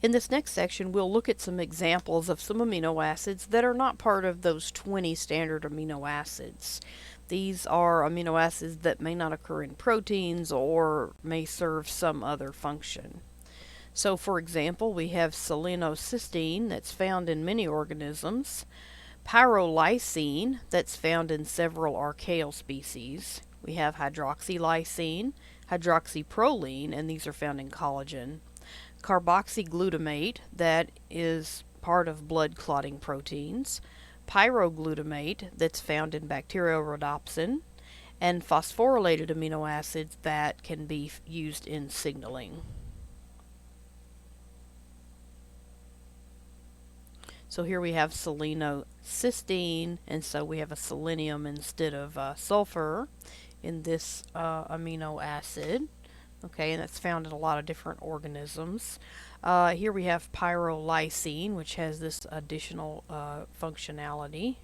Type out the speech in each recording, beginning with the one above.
In this next section, we'll look at some examples of some amino acids that are not part of those 20 standard amino acids. These are amino acids that may not occur in proteins or may serve some other function. So, for example, we have selenocysteine that's found in many organisms, pyrrolysine that's found in several archaeal species. We have hydroxylysine, hydroxyproline, and these are found in collagen. Carboxyglutamate, that is part of blood clotting proteins. Pyroglutamate, that's found in bacteriorhodopsin. And phosphorylated amino acids that can be used in signaling. So here we have selenocysteine, and so we have a selenium instead of sulfur in this amino acid. Okay, and that's found in a lot of different organisms. Here we have pyrrolysine, which has this additional functionality.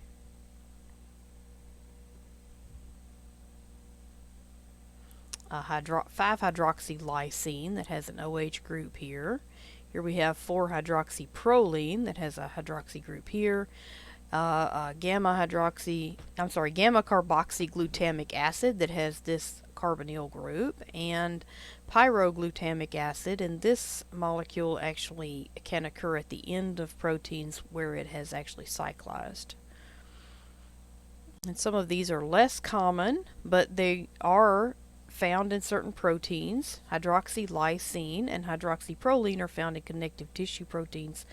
5-hydroxylysine that has an OH group here. Here we have 4-hydroxyproline that has a hydroxy group here. Gamma carboxyglutamic acid that has this carbonyl group, and pyroglutamic acid, and this molecule actually can occur at the end of proteins where it has actually cyclized. And some of these are less common, but they are found in certain proteins. Hydroxylysine and hydroxyproline are found in connective tissue proteins.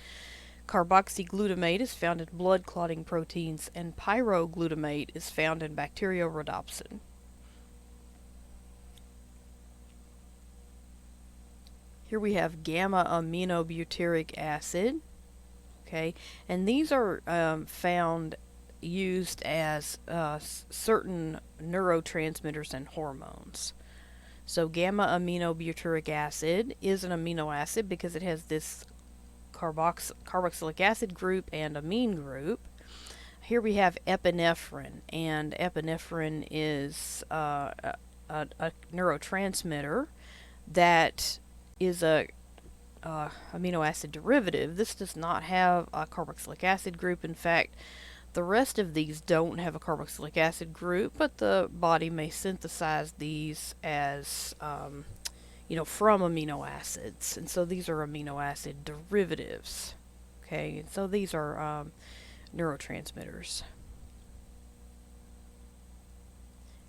Carboxyglutamate is found in blood clotting proteins, and pyroglutamate is found in bacteriorhodopsin. Here we have gamma aminobutyric acid. Okay, and these are found used as certain neurotransmitters and hormones. So gamma aminobutyric acid is an amino acid because it has this carboxylic acid group and amine group. Here we have epinephrine, and epinephrine is a neurotransmitter that is a amino acid derivative. This does not have a carboxylic acid group. In fact, the rest of these don't have a carboxylic acid group, but the body may synthesize these as, from amino acids. And so these are amino acid derivatives. Okay, and so these are neurotransmitters.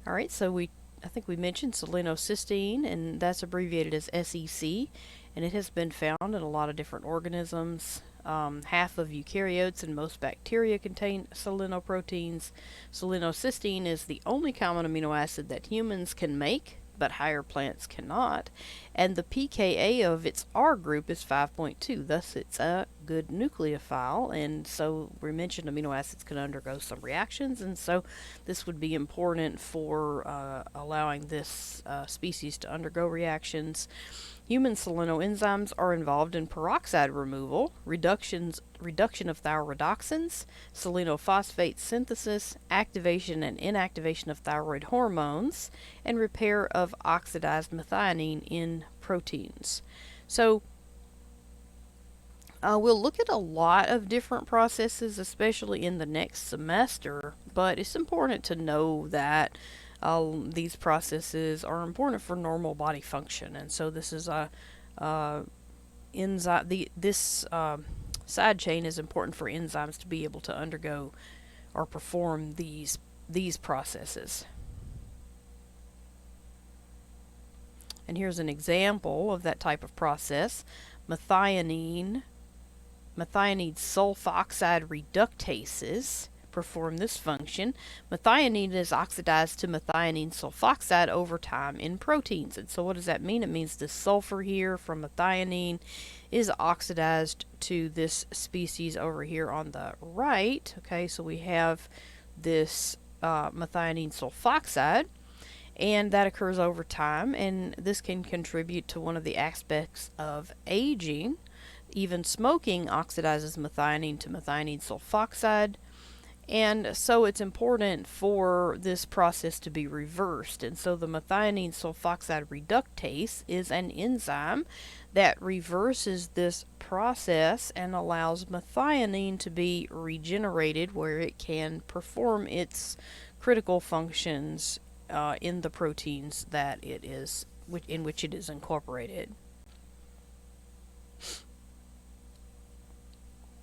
All right, so I think we mentioned selenocysteine, and that's abbreviated as SEC, and it has been found in a lot of different organisms. Half of eukaryotes and most bacteria contain selenoproteins. Selenocysteine is the only common amino acid that humans can make, but higher plants cannot. And the pKa of its R group is 5.2, thus it's a good nucleophile. And so we mentioned amino acids can undergo some reactions, and so this would be important for allowing this species to undergo reactions. Human selenoenzymes are involved in peroxide removal, reduction of thioredoxins, selenophosphate synthesis, activation and inactivation of thyroid hormones, and repair of oxidized methionine in proteins. So we'll look at a lot of different processes, especially in the next semester, but it's important to know that these processes are important for normal body function, and so this is a enzyme. This side chain is important for enzymes to be able to undergo or perform these processes. And here's an example of that type of process: methionine sulfoxide reductases perform this function. Methionine is oxidized to methionine sulfoxide over time in proteins. And so what does that mean? It means the sulfur here from methionine is oxidized to this species over here on the right. Okay, so we have this methionine sulfoxide, and that occurs over time, and this can contribute to one of the aspects of aging. Even smoking oxidizes methionine to methionine sulfoxide. And so it's important for this process to be reversed. And so the methionine sulfoxide reductase is an enzyme that reverses this process and allows methionine to be regenerated where it can perform its critical functions in the proteins that it is in which it is incorporated.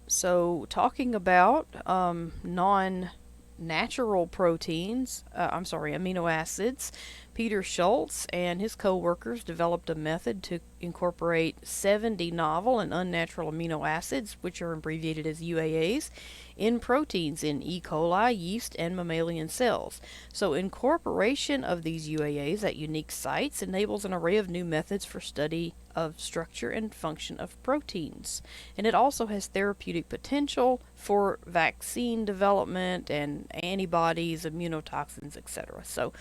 So, talking about non-natural proteins, amino acids, Peter Schultz and his co-workers developed a method to incorporate 70 novel and unnatural amino acids, which are abbreviated as UAAs, in proteins in E. coli, yeast, and mammalian cells. So incorporation of these UAAs at unique sites enables an array of new methods for study of structure and function of proteins. And it also has therapeutic potential for vaccine development and antibodies, immunotoxins, etc. So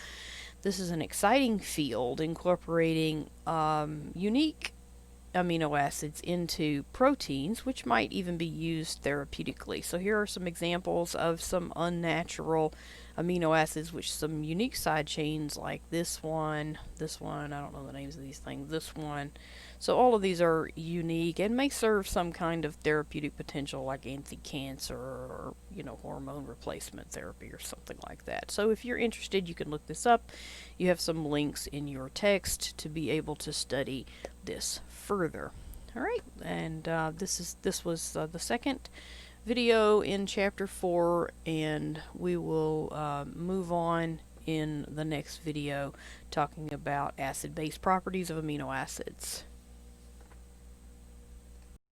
this is an exciting field incorporating unique amino acids into proteins, which might even be used therapeutically. So here are some examples of some unnatural amino acids with some unique side chains like this one, I don't know the names of these things, this one. So all of these are unique and may serve some kind of therapeutic potential like anti-cancer or, hormone replacement therapy or something like that. So if you're interested, you can look this up. You have some links in your text to be able to study this further. All right, and this was the second video in chapter 4, and we will move on in the next video talking about acid-base properties of amino acids.